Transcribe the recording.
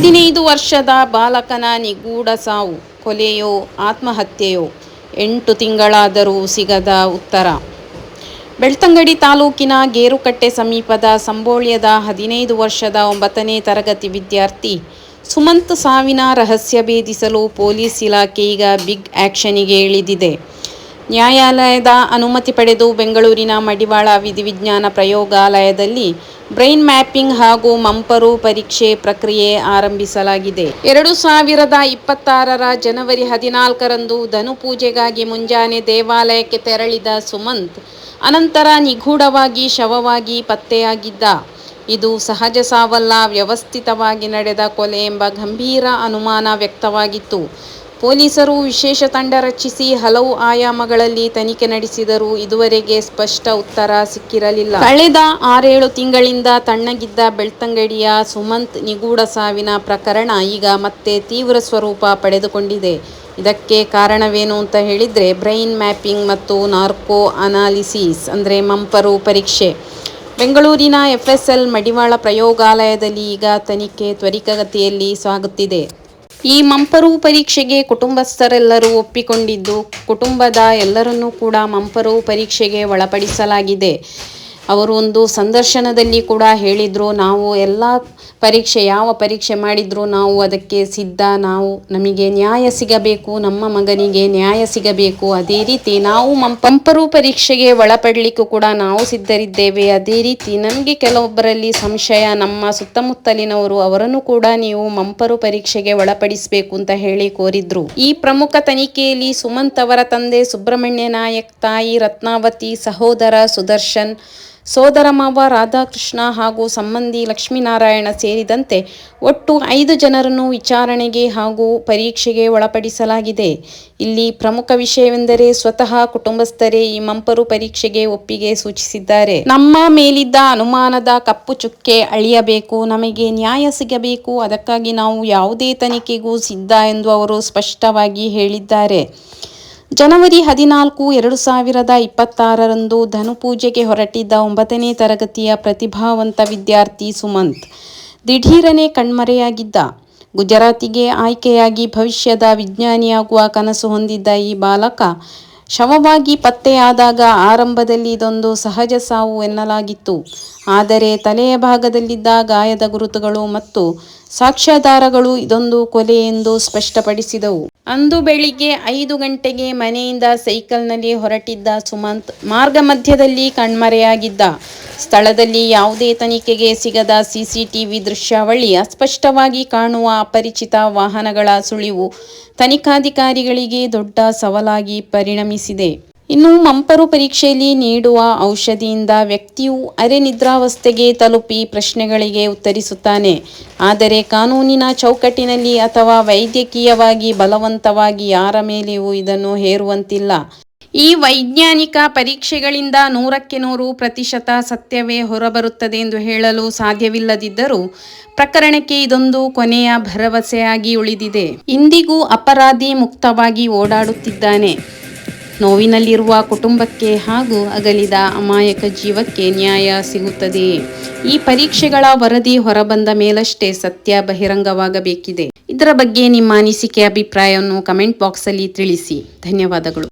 15 ವರ್ಷದ ಬಾಲಕನ ನಿಗೂಢ ಸಾವು, ಕೊಲೆಯೋ ಆತ್ಮಹತ್ಯೆಯೋ? 8 ತಿಂಗಳಾದರೂ ಸಿಗದ ಉತ್ತರ. ಬೆಳ್ತಂಗಡಿ ತಾಲೂಕಿನ ಗೇರುಕಟ್ಟೆ ಸಮೀಪದ ಸಂಬೋಳ್ಯದ 15 ವರ್ಷದ 9ನೇ ತರಗತಿ ವಿದ್ಯಾರ್ಥಿ ಸುಮಂತ್ ಸಾವಿನ ರಹಸ್ಯ ಭೇದಿಸಲು ಪೊಲೀಸ್ ಇಲಾಖೆ ಈಗ ಬಿಗ್ ಆ್ಯಕ್ಷನ್ನಿಗೆ ಇಳಿದಿದೆ. ನ್ಯಾಯಾಲಯದ ಅನುಮತಿ ಪಡೆದು ಬೆಂಗಳೂರಿನ ಮಡಿವಾಳ ವಿಧಿವಿಜ್ಞಾನ ಪ್ರಯೋಗಾಲಯದಲ್ಲಿ ಬ್ರೈನ್ ಮ್ಯಾಪಿಂಗ್ ಹಾಗೂ ಮಂಪರು ಪರೀಕ್ಷೆ ಪ್ರಕ್ರಿಯೆ ಆರಂಭಿಸಲಾಗಿದೆ. 2026ರ ಜನವರಿ 14ರಂದು ಧನುಪೂಜೆಗಾಗಿ ಮುಂಜಾನೆ ದೇವಾಲಯಕ್ಕೆ ತೆರಳಿದ ಸುಮಂತ್ ಅನಂತರ ನಿಗೂಢವಾಗಿ ಶವವಾಗಿ ಪತ್ತೆಯಾಗಿದ್ದ. ಇದು ಸಹಜ ಸಾವಲ್ಲ, ವ್ಯವಸ್ಥಿತವಾಗಿ ನಡೆದ ಕೊಲೆ ಎಂಬ ಗಂಭೀರ ಅನುಮಾನ ವ್ಯಕ್ತವಾಗಿತ್ತು. ಪೊಲೀಸರು ವಿಶೇಷ ತಂಡ ರಚಿಸಿ ಹಲವು ಆಯಾಮಗಳಲ್ಲಿ ತನಿಖೆ ನಡೆಸಿದರೂ ಇದುವರೆಗೆ ಸ್ಪಷ್ಟ ಉತ್ತರ ಸಿಕ್ಕಿರಲಿಲ್ಲ. ಕಳೆದ 6-7 ತಿಂಗಳಿಂದ ತಣ್ಣಗಿದ್ದ ಬೆಳ್ತಂಗಡಿಯ ಸುಮಂತ್ ನಿಗೂಢ ಸಾವಿನ ಪ್ರಕರಣ ಈಗ ಮತ್ತೆ ತೀವ್ರ ಸ್ವರೂಪ ಪಡೆದುಕೊಂಡಿದೆ. ಇದಕ್ಕೆ ಕಾರಣವೇನು ಅಂತ ಹೇಳಿದರೆ ಬ್ರೈನ್ ಮ್ಯಾಪಿಂಗ್ ಮತ್ತು ನಾರ್ಕೋ ಅನಾಲಿಸಿಸ್ ಅಂದರೆ ಮಂಪರು ಪರೀಕ್ಷೆ. ಬೆಂಗಳೂರಿನ FSL ಮಡಿವಾಳ ಪ್ರಯೋಗಾಲಯದಲ್ಲಿ ಈಗ ತನಿಖೆ ತ್ವರಿತಗತಿಯಲ್ಲಿ ಸಾಗುತ್ತಿದೆ. ಈ ಮಂಪರು ಪರೀಕ್ಷೆಗೆ ಕುಟುಂಬಸ್ಥರೆಲ್ಲರೂ ಒಪ್ಪಿಕೊಂಡಿದ್ದು, ಕುಟುಂಬದ ಎಲ್ಲರನ್ನೂ ಕೂಡ ಮಂಪರು ಪರೀಕ್ಷೆಗೆ ಒಳಪಡಿಸಲಾಗಿದೆ. ಅವರು ಒಂದು ಸಂದರ್ಶನದಲ್ಲಿ ಕೂಡ ಹೇಳಿದರು, ನಾವು ಎಲ್ಲ ಯಾವ ಪರೀಕ್ಷೆ ಮಾಡಿದರೂ ನಾವು ಅದಕ್ಕೆ ಸಿದ್ಧ, ನಮಗೆ ನ್ಯಾಯ ಸಿಗಬೇಕು, ನಮ್ಮ ಮಗನಿಗೆ ನ್ಯಾಯ ಸಿಗಬೇಕು. ಅದೇ ರೀತಿ ನಾವು ಮಂಪರು ಪರೀಕ್ಷೆಗೆ ಒಳಪಡಲಿಕ್ಕೂ ಕೂಡ ನಾವು ಸಿದ್ಧರಿದ್ದೇವೆ. ಅದೇ ರೀತಿ ನಮಗೆ ಕೆಲವೊಬ್ಬರಲ್ಲಿ ಸಂಶಯ, ನಮ್ಮ ಸುತ್ತಮುತ್ತಲಿನವರು, ಅವರನ್ನು ಕೂಡ ನೀವು ಮಂಪರು ಪರೀಕ್ಷೆಗೆ ಒಳಪಡಿಸಬೇಕು ಅಂತ ಹೇಳಿ ಕೋರಿದ್ರು. ಈ ಪ್ರಮುಖ ತನಿಖೆಯಲ್ಲಿ ಸುಮಂತ್ ಅವರ ತಂದೆ ಸುಬ್ರಹ್ಮಣ್ಯ ನಾಯಕ್, ತಾಯಿ ರತ್ನಾವತಿ, ಸಹೋದರ ಸುದರ್ಶನ್, ಸೋದರ ಮಾವ ರಾಧಾಕೃಷ್ಣ ಹಾಗೂ ಸಂಬಂಧಿ ಲಕ್ಷ್ಮೀನಾರಾಯಣ ಸೇರಿದಂತೆ ಒಟ್ಟು 5 ಜನರನ್ನು ವಿಚಾರಣೆಗೆ ಹಾಗೂ ಪರೀಕ್ಷೆಗೆ ಒಳಪಡಿಸಲಾಗಿದೆ. ಇಲ್ಲಿ ಪ್ರಮುಖ ವಿಷಯವೆಂದರೆ ಸ್ವತಃ ಕುಟುಂಬಸ್ಥರೇ ಈ ಮಂಪರು ಪರೀಕ್ಷೆಗೆ ಒಪ್ಪಿಗೆ ಸೂಚಿಸಿದ್ದಾರೆ. ನಮ್ಮ ಮೇಲಿದ್ದ ಅನುಮಾನದ ಕಪ್ಪು ಚುಕ್ಕೆ ಅಳಿಯಬೇಕು, ನಮಗೆ ನ್ಯಾಯ ಸಿಗಬೇಕು, ಅದಕ್ಕಾಗಿ ನಾವು ಯಾವುದೇ ತನಿಖೆಗೂ ಸಿದ್ಧ ಎಂದು ಅವರು ಸ್ಪಷ್ಟವಾಗಿ ಹೇಳಿದ್ದಾರೆ. ಜನವರಿ 14, 2026ರಂದು ಧನುಪೂಜೆಗೆ ಹೊರಟಿದ್ದ 9ನೇ ತರಗತಿಯ ಪ್ರತಿಭಾವಂತ ವಿದ್ಯಾರ್ಥಿ ಸುಮಂತ್ ದಿಢೀರನೆ ಕಣ್ಮರೆಯಾಗಿದ್ದ. ಗುಜರಾತಿಗೆ ಆಯ್ಕೆಯಾಗಿ ಭವಿಷ್ಯದ ವಿಜ್ಞಾನಿಯಾಗುವ ಕನಸು ಹೊಂದಿದ್ದ ಈ ಬಾಲಕ ಶವವಾಗಿ ಪತ್ತೆಯಾದಾಗ ಆರಂಭದಲ್ಲಿ ಇದೊಂದು ಸಹಜ ಸಾವು ಎನ್ನಲಾಗಿತ್ತು. ಆದರೆ ತಲೆಯ ಭಾಗದಲ್ಲಿದ್ದ ಗಾಯದ ಗುರುತುಗಳು ಮತ್ತು ಸಾಕ್ಷ್ಯಾಧಾರಗಳು ಇದೊಂದು ಕೊಲೆ ಎಂದು ಸ್ಪಷ್ಟಪಡಿಸಿದವು. ಅಂದು ಬೆಳಿಗ್ಗೆ 5 ಗಂಟೆಗೆ ಮನೆಯಿಂದ ಸೈಕಲ್ನಲ್ಲಿ ಹೊರಟಿದ್ದ ಸುಮಂತ್ ಮಾರ್ಗ ಮಧ್ಯದಲ್ಲಿ ಕಣ್ಮರೆಯಾಗಿದ್ದ. ಸ್ಥಳದಲ್ಲಿ ಯಾವುದೇ ತನಿಖೆಗೆ ಸಿಗದ CCTV ದೃಶ್ಯಾವಳಿ, ಅಸ್ಪಷ್ಟವಾಗಿ ಕಾಣುವ ಅಪರಿಚಿತ ವಾಹನಗಳ ಸುಳಿವು ತನಿಖಾಧಿಕಾರಿಗಳಿಗೆ ದೊಡ್ಡ ಸವಾಲಾಗಿ ಪರಿಣಮಿಸಿದೆ. ಇನ್ನು ಮಂಪರು ಪರೀಕ್ಷೆಯಲ್ಲಿ ನೀಡುವ ಔಷಧಿಯಿಂದ ವ್ಯಕ್ತಿಯು ಅರೆ ನಿದ್ರಾವಸ್ಥೆಗೆ ತಲುಪಿ ಪ್ರಶ್ನೆಗಳಿಗೆ ಉತ್ತರಿಸುತ್ತಾನೆ. ಆದರೆ ಕಾನೂನಿನ ಚೌಕಟ್ಟಿನಲ್ಲಿ ಅಥವಾ ವೈದ್ಯಕೀಯವಾಗಿ ಬಲವಂತವಾಗಿ ಯಾರ ಮೇಲೆಯೂ ಇದನ್ನು ಹೇರುವಂತಿಲ್ಲ. ಈ ವೈಜ್ಞಾನಿಕ ಪರೀಕ್ಷೆಗಳಿಂದ 100% ಸತ್ಯವೇ ಹೊರಬರುತ್ತದೆ ಎಂದು ಹೇಳಲು ಸಾಧ್ಯವಿಲ್ಲದಿದ್ದರೂ ಪ್ರಕರಣಕ್ಕೆ ಇದೊಂದು ಕೊನೆಯ ಭರವಸೆಯಾಗಿ ಉಳಿದಿದೆ. ಇಂದಿಗೂ ಅಪರಾಧಿ ಮುಕ್ತವಾಗಿ ಓಡಾಡುತ್ತಿದ್ದಾನೆ. ನೋವಿನಲ್ಲಿರುವ ಕುಟುಂಬಕ್ಕೆ ಹಾಗೂ ಅಗಲಿದ ಅಮಾಯಕ ಜೀವಕ್ಕೆ ನ್ಯಾಯ ಸಿಗುತ್ತದೆಯೇ? ಈ ಪರೀಕ್ಷೆಗಳ ವರದಿ ಹೊರಬಂದ ಮೇಲಷ್ಟೇ ಸತ್ಯ ಬಹಿರಂಗವಾಗಬೇಕಿದೆ. ಇದರ ಬಗ್ಗೆ ನಿಮ್ಮ ಅನಿಸಿಕೆ, ಅಭಿಪ್ರಾಯವನ್ನು ಕಮೆಂಟ್ ಬಾಕ್ಸಲ್ಲಿ ತಿಳಿಸಿ. ಧನ್ಯವಾದಗಳು.